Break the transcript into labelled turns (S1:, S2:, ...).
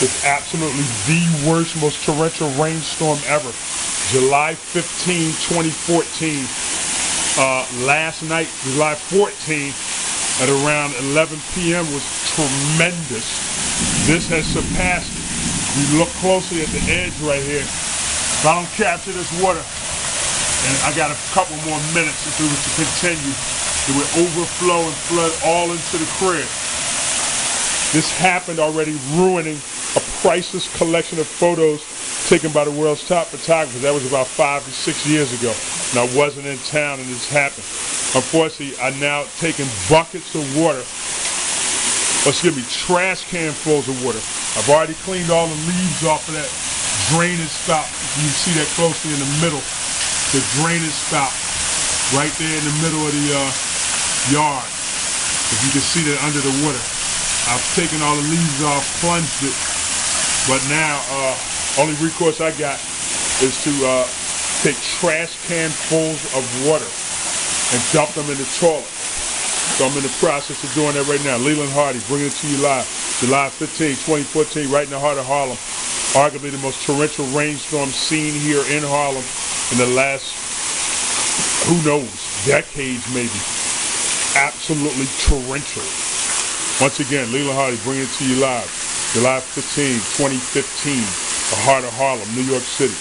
S1: It's absolutely the worst, most torrential rainstorm ever. July 15, 2014. Last night, July 14, at around 11 p.m. was tremendous. This has surpassed it. We look closely at the edge right here. If I don't capture this water, and I got a couple more minutes if it was to continue, it would overflow and flood all into the crib. This happened already, ruining a priceless collection of photos taken by the world's top photographers. That was about 5 to 6 years ago, and I wasn't in town and this happened. Unfortunately, I'm now taking buckets of water, trash can fulls of water. I've already cleaned all the leaves off of that drainage spout. You can see that closely in the middle. The drainage spout right there in the middle of the yard. If you can see that under the water. I've taken all the leaves off, plunged it, but now only recourse I got is to take trash can fulls of water and dump them in the toilet. So I'm in the process of doing that right now. Leland Hardy, bringing it to you live. July 15, 2014, right in the heart of Harlem. Arguably the most torrential rainstorm seen here in Harlem in the last, who knows, decades maybe. Absolutely torrential. Once again, Leland Hardy, bringing it to you live. July 15, 2015, the heart of Harlem, New York City.